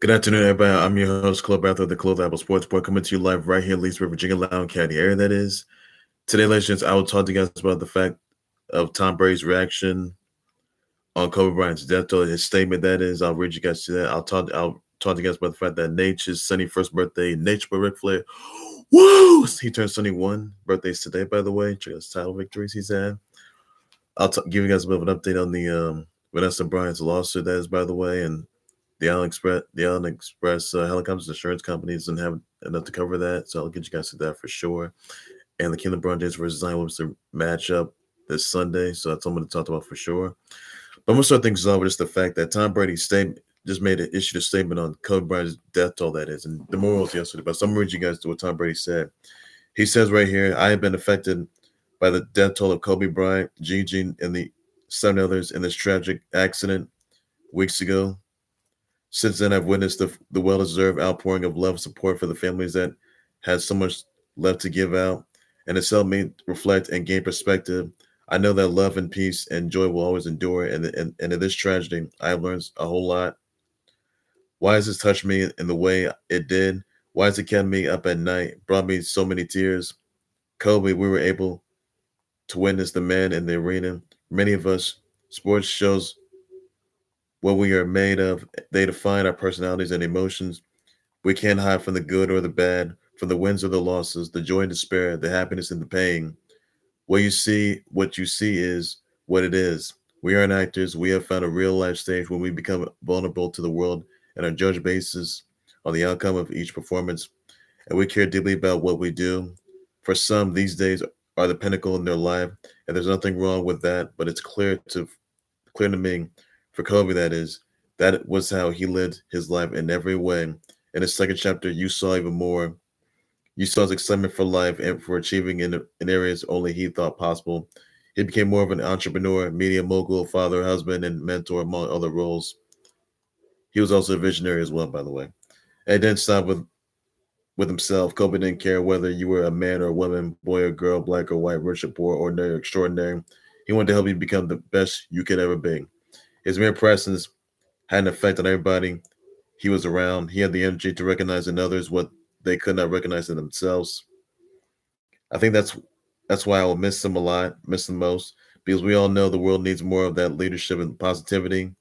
Good afternoon, everybody. I'm your host, Club Arthur, the Clothes Apple Sports Boy, coming to you live right here in Leesburg, Virginia, Loudoun County area. That is. Today, ladies and gents, I will talk to you guys about the fact of Tom Brady's reaction on Kobe Bryant's death toll. His statement, that is. I'll read you guys to that. I'll talk to you guys about the fact that Nate, his 71st birthday, Nate's by Ric Flair. Woo! He turned 71. Birthdays today, by the way. Check out his title victories he's had. Give you guys a bit of an update on the Vanessa Bryant's lawsuit, that is, by the way, and the Allen Express helicopters insurance companies didn't have enough to cover that, so I'll get you guys to that for sure. And the Kingdom Brown Jays versus Zion Williamson matchup this Sunday, so that's what I'm going to talk about for sure. But I'm going to start things off with just the fact that Tom Brady just issued a statement on Kobe Bryant's death toll, that is, and the morals yesterday. But so I'm going to read you guys to what Tom Brady said. He says right here, I have been affected by the death toll of Kobe Bryant, Gigi, and the 7 others in this tragic accident weeks ago. Since then, I've witnessed the well-deserved outpouring of love and support for the families that had so much left to give out, and it's helped me reflect and gain perspective. I know that love and peace and joy will always endure, and in this tragedy, I have learned a whole lot. Why has this touched me in the way it did? Why has it kept me up at night, brought me so many tears? Kobe, we were able to witness the man in the arena. Many of us, sports shows what we are made of. They define our personalities and emotions. We can't hide from the good or the bad, from the wins or the losses, the joy and despair, the happiness and the pain. What you see is what it is. We aren't actors. We have found a real life stage when we become vulnerable to the world and are judged basis on the outcome of each performance. And we care deeply about what we do. For some, these days are the pinnacle in their life, and there's nothing wrong with that. But it's clear to me, for Kobe, that is, that was how he lived his life in every way. In his second chapter, you saw even more. You saw his excitement for life and for achieving in areas only he thought possible. He became more of an entrepreneur, media mogul, father, husband, and mentor, among other roles. He was also a visionary as well, by the way. And it didn't stop with himself. Kobe didn't care whether you were a man or a woman, boy or girl, black or white, rich or poor, ordinary or extraordinary. He wanted to help you become the best you could ever be. His mere presence had an effect on everybody he was around. He had the energy to recognize in others what they could not recognize in themselves. I think that's why I will miss him a lot, miss him most, because we all know the world needs more of that leadership and positivity.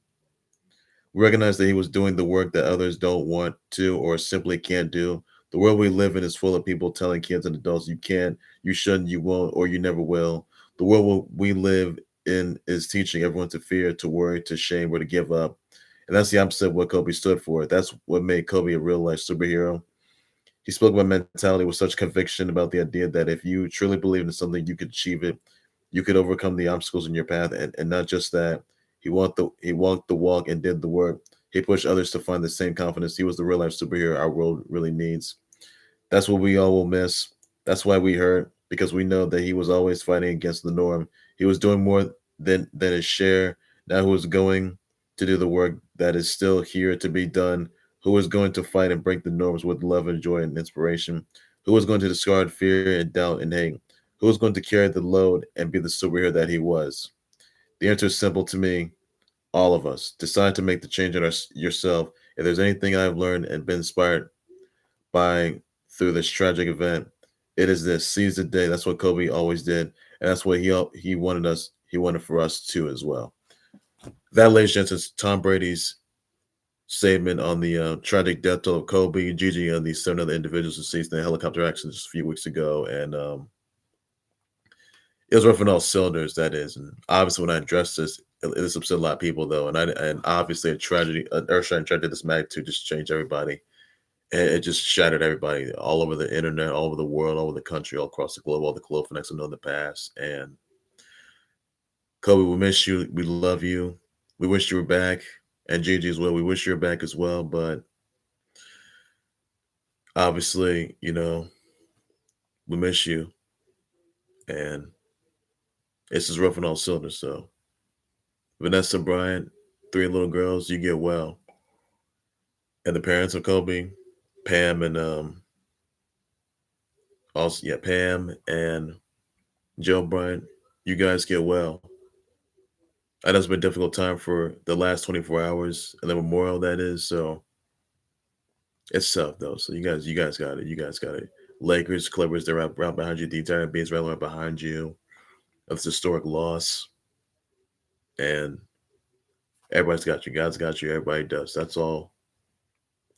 We recognize that he was doing the work that others don't want to or simply can't do. The world we live in is full of people telling kids and adults you can't, you shouldn't, you won't, or you never will. The world we live in is teaching everyone to fear, to worry, to shame, or to give up. And that's the opposite of what Kobe stood for. That's what made Kobe a real life superhero. He spoke about mentality with such conviction about the idea that if you truly believe in something, you could achieve it. You could overcome the obstacles in your path, and not just that. He walked the walk and did the work. He pushed others to find the same confidence. He was the real life superhero our world really needs. That's what we all will miss. That's why we hurt, because we know that he was always fighting against the norm. He was doing more than his share. Now who is going to do the work that is still here to be done? Who is going to fight and break the norms with love and joy and inspiration? Who is going to discard fear and doubt and hate? Who is going to carry the load and be the superhero that he was? The answer is simple to me. All of us. Decide to make the change in yourself. If there's anything I've learned and been inspired by through this tragic event, it is this: seize the day. That's what Kobe always did, and that's what he wanted us. He wanted for us too as well. That, ladies and gentlemen, is Tom Brady's statement on the tragic death toll of Kobe, Gigi, and the 7 other individuals deceased in the helicopter accident just a few weeks ago, and it was rough on all cylinders. That is, and obviously when I addressed this, this upset a lot of people though, and obviously a tragedy, an earth-shattering tragedy this magnitude just changed everybody. It just shattered everybody all over the internet, all over the world, all over the country, all across the globe, all the globe for next to know in the past. And Kobe, we miss you. We love you. We wish you were back. And Gigi as well. We wish you were back as well. But obviously, we miss you. And it's just rough on all cylinders. So, Vanessa Bryant, 3 little girls, you get well. And the parents of Kobe, Pam and also, yeah, Pam and Joe Bryant, you guys get well. I know it's been a difficult time for the last 24 hours and the memorial, that is. So It's tough though. So you guys got it. You guys got it. Lakers, Clippers, they're right behind you. The entire NBA is right behind you. It's a historic loss, and everybody's got you. God's got you. Everybody does. That's all.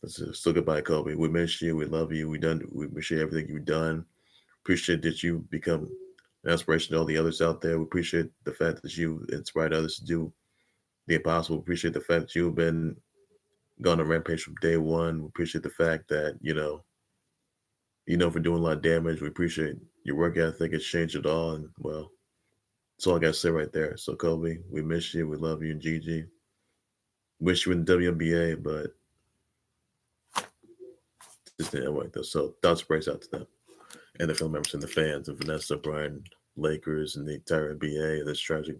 That's it. Still goodbye, Kobe. We miss you. We love you. We appreciate everything you've done. Appreciate that you become an inspiration to all the others out there. We appreciate the fact that you inspired others to do the impossible. We appreciate the fact that you've been gone on rampage from day one. We appreciate the fact that for doing a lot of damage. We appreciate your work ethic. It's changed it all, and well, that's all I got to say right there. So Kobe, we miss you. We love you, and Gigi. Wish you in the WNBA, but just didn't work though. So thoughts and prayers out to them and the film members and the fans of Vanessa Bryant, Lakers, and the entire NBA. This tragic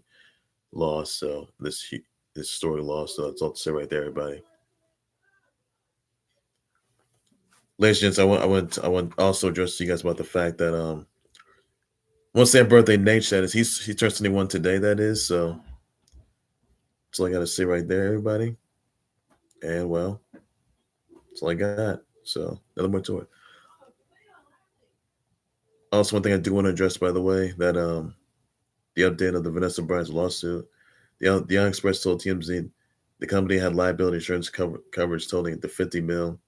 loss. So this story loss. So that's all to say right there, everybody. Ladies and gents, I want also address to you guys about the fact that I want to say happy birthday Nate status. He turns 21 today, that is, so that's all I gotta say right there, everybody. And well, that's all I got. So nothing more to it. Also, one thing I do want to address, by the way, that the update of the Vanessa Bryant lawsuit, the Young Express told TMZ the company had liability insurance coverage totaling to 50 mil.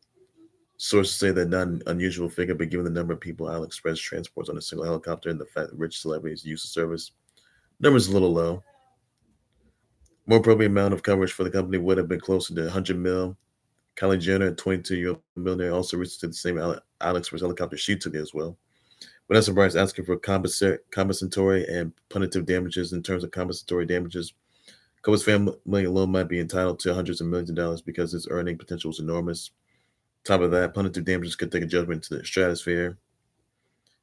Sources say that not an unusual figure, but given the number of people Al Express transports on a single helicopter and the fact that rich celebrities use the service, number's a little low. More appropriate amount of coverage for the company would have been closer to 100 mil. Kylie Jenner, a 22-year-old millionaire, also reached to the same Al Express helicopter she took as well. Vanessa Bryant is asking for compensatory and punitive damages. In terms of compensatory damages, Kobe's family alone might be entitled to hundreds of millions of dollars because his earning potential was enormous. Top of that, punitive damages could take a judgment to the stratosphere.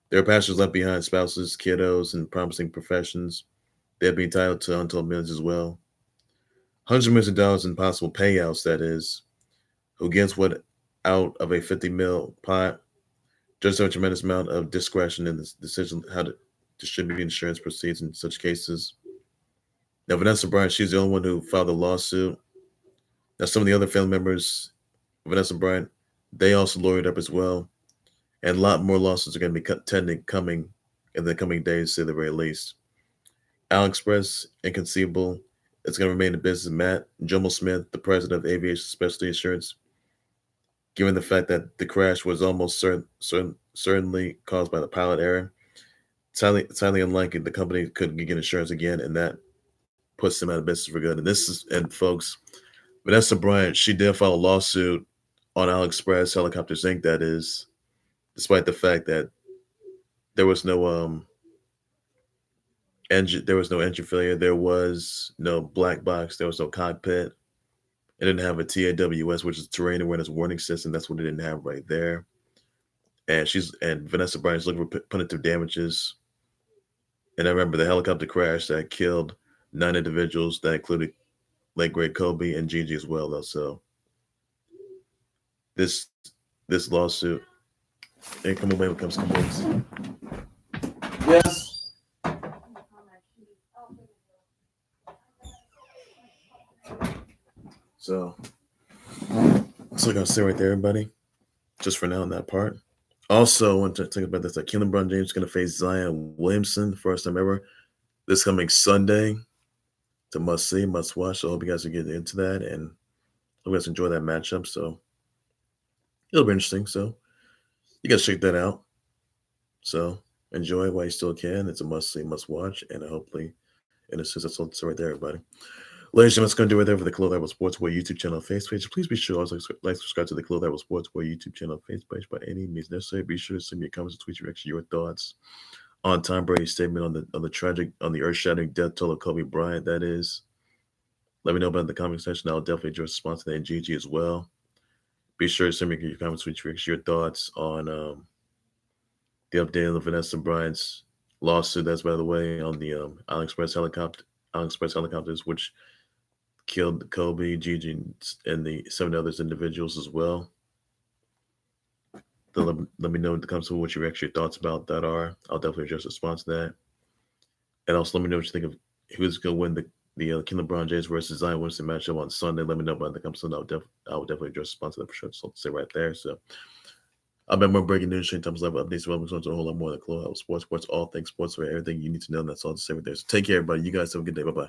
There are pastors left behind, spouses, kiddos, and promising professions. They'd be entitled to untold millions as well. Hundreds of millions of dollars in possible payouts, that is. Who gets what out of a 50 mil pot? Judges have a tremendous amount of discretion in this decision how to distribute insurance proceeds in such cases. Now, Vanessa Bryant, she's the only one who filed the lawsuit. Now, some of the other family members, Vanessa Bryant, they also lawyered up as well. And a lot more lawsuits are going to be coming in the coming days, to the very least. Al Express, inconceivable. It's going to remain in business. Matt Jummel Smith, the president of Aviation Specialty Insurance, given the fact that the crash was almost certainly caused by the pilot error, it's highly unlikely the company could get insurance again, and that puts them out of business for good. And folks, Vanessa Bryant, she did file a lawsuit on AliExpress Helicopters Inc. That is, despite the fact that there was no engine failure, there was no black box, there was no cockpit. It didn't have a TAWS, which is terrain awareness warning system. That's what it didn't have right there. And Vanessa Bryant's looking for punitive damages. And I remember the helicopter crash that killed 9 individuals. That included late great Kobe and Gigi as well, though. So this lawsuit, and come on, baby, come on. Yes. So that's what I gotta say right there, everybody. Just for now on that part. Also, I want to talk about this. Kevin LeBron James is going to face Zion Williamson, first time ever, this coming Sunday. It's a must see, must watch. So I hope you guys are getting into that and hope you guys enjoy that matchup. So it'll be interesting. So you guys check that out. So enjoy it while you still can. It's a must see, must watch, and hopefully, in a sense, that's all right there, everybody. Ladies and gentlemen, it's going to do it there for the Clothes That Sports War YouTube channel face page. Please be sure to also subscribe to the Clothes That Sports War YouTube channel face page by any means necessary. Be sure to send me your comments, tweets, your thoughts on Tom Brady's statement on the earth-shattering death toll of Kobe Bryant. That is, let me know about it in the comment section. I'll definitely address the response to that, and Gigi as well. Be sure to send me your comments, tweets, your thoughts on the update of Vanessa Bryant's lawsuit. That's, by the way, on the AliExpress helicopters, which killed Kobe, Gigi, and the 7 others individuals as well. Let me know in the comments what your thoughts about that are. I'll definitely address the response to that. And also let me know what you think of who's going to win the King LeBron James versus Zion Williamson matchup on Sunday. Let me know about the come soon. I will definitely address sponsor that for sure. So I'll say right there. So I've been more breaking news, in times level updates, developments, on a whole lot more than Clubhouse Sports, all things sports, for everything you need to know. And that's all to say right there. So take care, everybody. You guys have a good day. Bye bye.